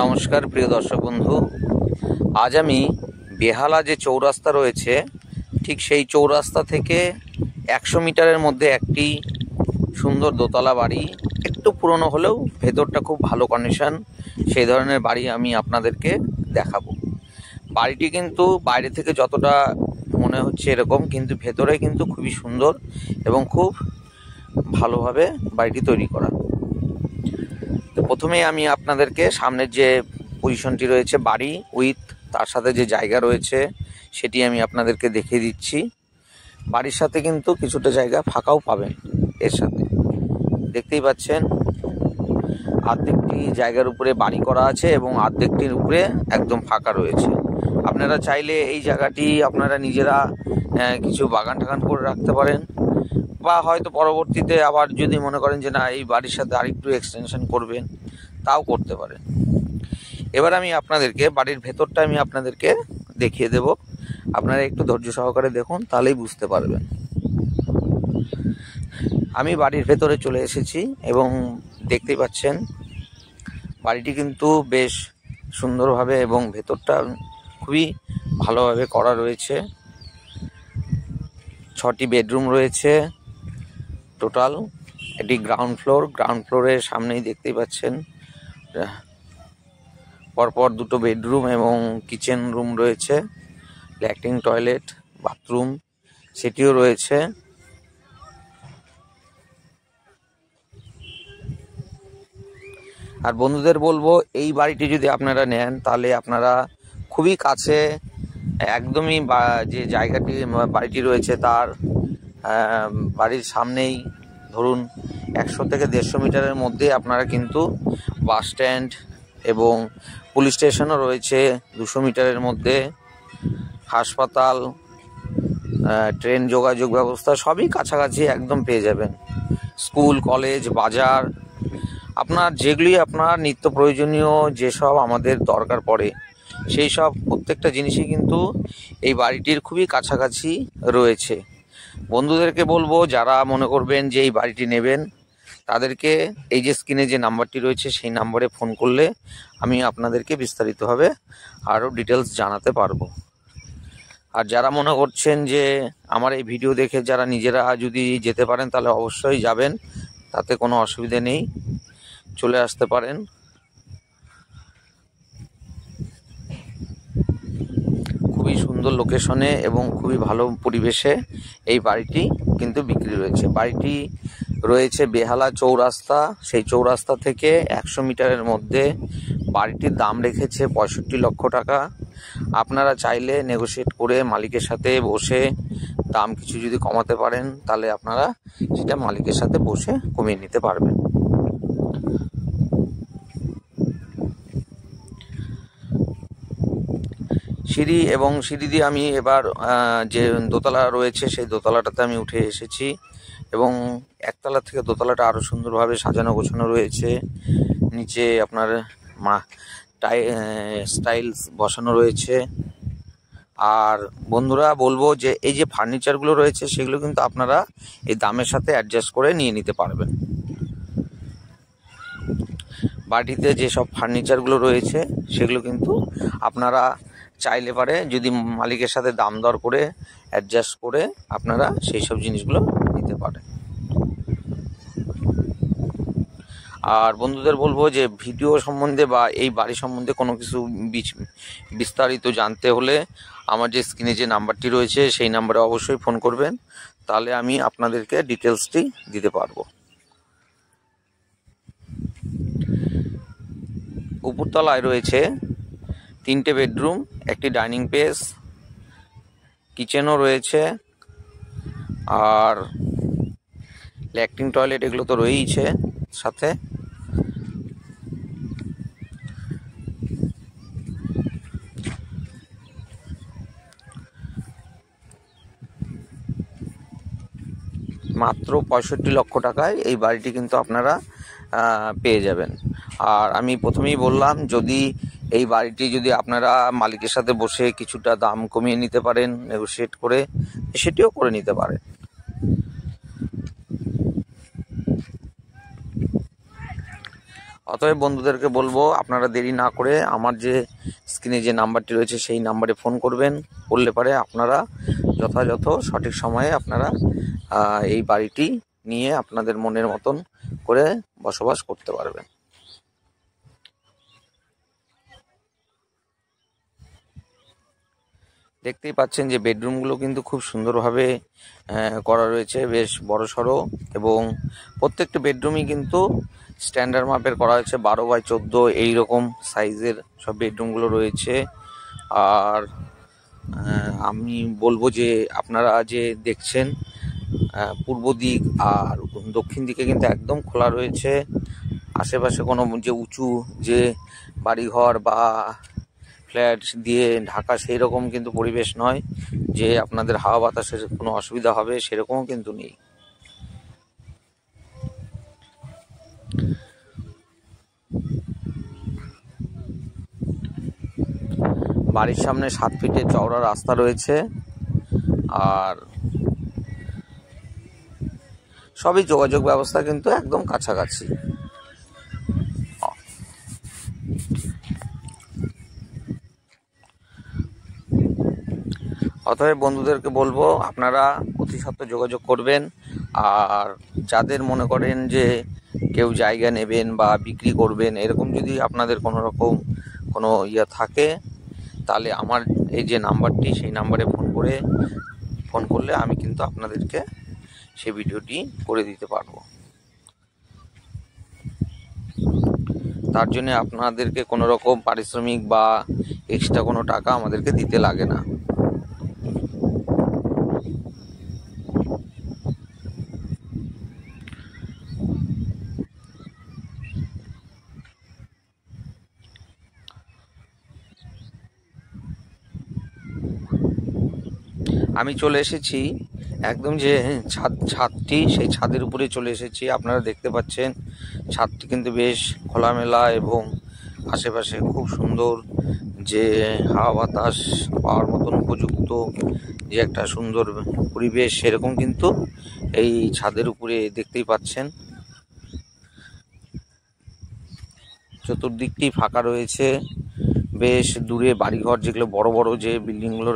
নমস্কার প্রিয় দর্শক বন্ধু, আজ আমি বেহালা যে চৌরাস্তা রয়েছে ঠিক সেই চৌরাস্তা থেকে 100 মিটারের মধ্যে একটি সুন্দর দোতলা বাড়ি, একটু পুরনো হলেও ভেতরটা খুব ভালো কন্ডিশন, সেই ধরনের বাড়ি আমি আপনাদেরকে দেখাবো। বাড়িটি কিন্তু বাইরে থেকে যতটা মনে হচ্ছে এরকম, কিন্তু ভেতরে কিন্তু খুবই সুন্দর এবং খুব ভালোভাবে বাড়িটি তৈরি করা। তো প্রথমেই আমি আপনাদেরকে সামনের যে পজিশনটি রয়েছে বাড়ি উইথ তার সাথে যে জায়গা রয়েছে সেটি আমি আপনাদেরকে দেখিয়ে দিচ্ছি। বাড়ির সাথে কিন্তু কিছুটা জায়গা ফাঁকাও পাবেন, এর সাথে দেখতেই পাচ্ছেন অর্ধেকটি জায়গার উপরে বাড়ি করা আছে এবং অর্ধেকটির উপরে একদম ফাঁকা রয়েছে। আপনারা চাইলে এই জায়গাটি আপনারা নিজেরা কিছু বাগান টাগান করে রাখতে পারেন, বা হয়তো পরবর্তীতে আবার যদি মনে করেন যে না এই বাড়ির সাথে আরেকটু এক্সটেনশন করবেন, তাও করতে পারেন। এবার আমি আপনাদেরকে বাড়ির ভেতরটা আমি আপনাদেরকে দেখিয়ে দেব, আপনারা একটু ধৈর্য সহকারে দেখুন, তাহলেই বুঝতে পারবেন। আমি বাড়ির ভেতরে চলে এসেছি এবং দেখতেই পাচ্ছেন বাড়িটি কিন্তু বেশ সুন্দরভাবে এবং ভেতরটা খুবই ভালোভাবে করা রয়েছে। 6টি বেডরুম রয়েছে টোটাল। এটি গ্রাউন্ড ফ্লোরের সামনেই দেখতেই পাচ্ছেন পরপর 2টো বেডরুম এবং কিচেন রুম রয়েছে, ল্যাট্রিন টয়লেট বাথরুম সেটিও রয়েছে। আর বন্ধুদের বলবো এই বাড়িটি যদি আপনারা নেন তাহলে আপনারা খুবই কাছে, একদমই যে জায়গাটি বাড়িটি রয়েছে তার বাড়ির সামনেই ধরুন 100 থেকে 150 মিটারের মধ্যে আপনারা কিন্তু বাস স্ট্যান্ড এবং পুলিশ স্টেশনও রয়েছে 200 মিটারের মধ্যে, হাসপাতাল, ট্রেন যোগাযোগ ব্যবস্থা সবই কাছাকাছি একদম পেয়ে যাবেন। স্কুল কলেজ বাজার, আপনার যেগুলি আপনার নিত্য প্রয়োজনীয় যেসব আমাদের দরকার পড়ে সেই সব প্রত্যেকটা জিনিসই কিন্তু এই বাড়িটির খুবই কাছাকাছি রয়েছে। বন্ধুদেরকে বলবো যারা মনে করবেন যে এই বাড়িটি নেবেন তাদেরকে এই যে স্ক্রিনে যে নাম্বারটি রয়েছে সেই নাম্বারে ফোন করলে আমি আপনাদেরকে বিস্তারিতভাবে আরও ডিটেলস জানাতে পারবো। আর যারা মনে করছেন যে আমার এই ভিডিও দেখে যারা নিজেরা যদি যেতে পারেন তাহলে অবশ্যই যাবেন, তাতে কোনো অসুবিধে নেই, চলে আসতে পারেন। খুবই সুন্দর লোকেশনে এবং খুবই ভালো পরিবেশে এই বাড়িটি কিন্তু বিক্রি রয়েছে। বাড়িটি রয়েছে বেহালা চৌরাস্তা, সেই চৌরাস্তা থেকে 100 মিটারের মধ্যে। বাড়িটির দাম রেখেছে 65 লক্ষ টাকা। আপনারা চাইলে নেগোশিয়েট করে মালিকের সাথে বসে দাম কিছু যদি কমাতে পারেন তাহলে আপনারা সেটা মালিকের সাথে বসে কমিয়ে নিতে পারবেন। সিঁড়ি এবং সিঁড়ি দিয়ে আমি এবার যে দোতলা রয়েছে সেই দোতলাটাতে আমি উঠে এসেছি এবং একতলা থেকে দোতলাটা আরও সুন্দরভাবে সাজানো গোছানো রয়েছে। নিচে আপনার স্টাইলস বসানো রয়েছে। আর বন্ধুরা বলবো যে এই যে ফার্নিচারগুলো রয়েছে সেগুলো কিন্তু আপনারা এই দামের সাথে অ্যাডজাস্ট করে নিয়ে নিতে পারবেন। বাড়িতে যেসব ফার্নিচারগুলো রয়েছে সেগুলো কিন্তু আপনারা চাইলে পারে যদি মালিকের সাথে দাম দর করে অ্যাডজাস্ট করে আপনারা সেই সব জিনিসগুলো নিতে পারেন। আর বন্ধুদের বলবো যে ভিডিও সম্বন্ধে বা এই বাড়ি সম্বন্ধে কোনো কিছু বিস্তারিত জানতে হলে আমার যে স্ক্রিনে যে নাম্বারটি রয়েছে সেই নাম্বারে অবশ্যই ফোন করবেন, তাহলে আমি আপনাদেরকে ডিটেলসটি দিতে পারবো। উপরতলায় রয়েছে 3টে বেডরুম, একটি ডাইনিং স্পেস, কিচেনও রয়েছে, আর ল্যাট্রিন টয়লেট এগুলো তো রয়েইছে সাথে। মাত্র 65 লক্ষ টাকায় এই বাড়িটি কিন্তু আপনারা পেয়ে যাবেন। আর আমি প্রথমেই বললাম যদি এই বাড়িটি যদি আপনারা মালিকের সাথে বসে কিছুটা দাম কমিয়ে নিতে পারেন নেগোশিয়েট করে, সেটিও করে নিতে পারেন। অতএব বন্ধুদেরকে বলবো আপনারা দেরি না করে আমার যে স্ক্রিনে যে নাম্বারটি রয়েছে সেই নাম্বারে ফোন করবেন। করলে পারে আপনারা যথাযথ সঠিক সময়ে আপনারা এই বাড়িটি নিয়ে আপনাদের মনের মতন করে বসবাস করতে পারবেন। দেখতেই পাচ্ছেন যে বেডরুমগুলো কিন্তু খুব সুন্দরভাবে করা রয়েছে, বেশ বড়সড়, এবং প্রত্যেকটা বেডরুমই কিন্তু স্ট্যান্ডার্ড মাপের করা হয়েছে। 12x14 এইরকম সাইজের সব বেডরুমগুলো রয়েছে। আর আমি বলবো যে আপনারা যে দেখছেন পূর্ব দিক আর দক্ষিণ দিকে কিন্তু একদম খোলা রয়েছে। আশেপাশে কোনো যে উঁচু যে বাড়িঘর বা ফ্ল্যাট দিয়ে ঢাকা সেই রকম কিন্তু পরিবেশ নয় যে আপনাদের হাওয়া বাতাসের কোনো অসুবিধা হবে, সেরকমও কিন্তু নেই। বাড়ির সামনে 7 ফিটের চওড়া রাস্তা রয়েছে, আর সবই যোগাযোগ ব্যবস্থা কিন্তু একদম কাছাকাছি। অতএব বন্ধুদেরকে বলবো আপনারা অতি সত্ত্বর যোগাযোগ করবেন। আর যাদের মনে করেন যে কেউ জায়গা নেবেন বা বিক্রি করবেন, এরকম যদি আপনাদের কোনো রকম কোনো থাকে, তাহলে আমার এই যে নাম্বারটি সেই নাম্বারে ফোন করলে আমি কিন্তু আপনাদেরকে সেই ভিডিওটি করে দিতে পারবো। তার জন্য আপনাদেরকে কোনো রকম পারিশ্রমিক বা এক্সট্রা কোনো টাকা আমাদেরকে দিতে লাগে না। আমি চলে এসেছি একদম যে ছাদটি, সেই ছাদের উপরে চলে এসেছি। আপনারা দেখতে পাচ্ছেন ছাদটি কিন্তু বেশ খোলামেলা এবং আশেপাশে খুব সুন্দর যে হাওয়া বাতাস পাওয়ার মতন উপযুক্ত যে একটা সুন্দর পরিবেশ, সেরকম কিন্তু এই ছাদের উপরে দেখতেই পাচ্ছেন। চতুর্দিকটি ফাঁকা রয়েছে, বেশ দূরে বাড়িঘর যেগুলো বড় বড় যে বিল্ডিংগুলো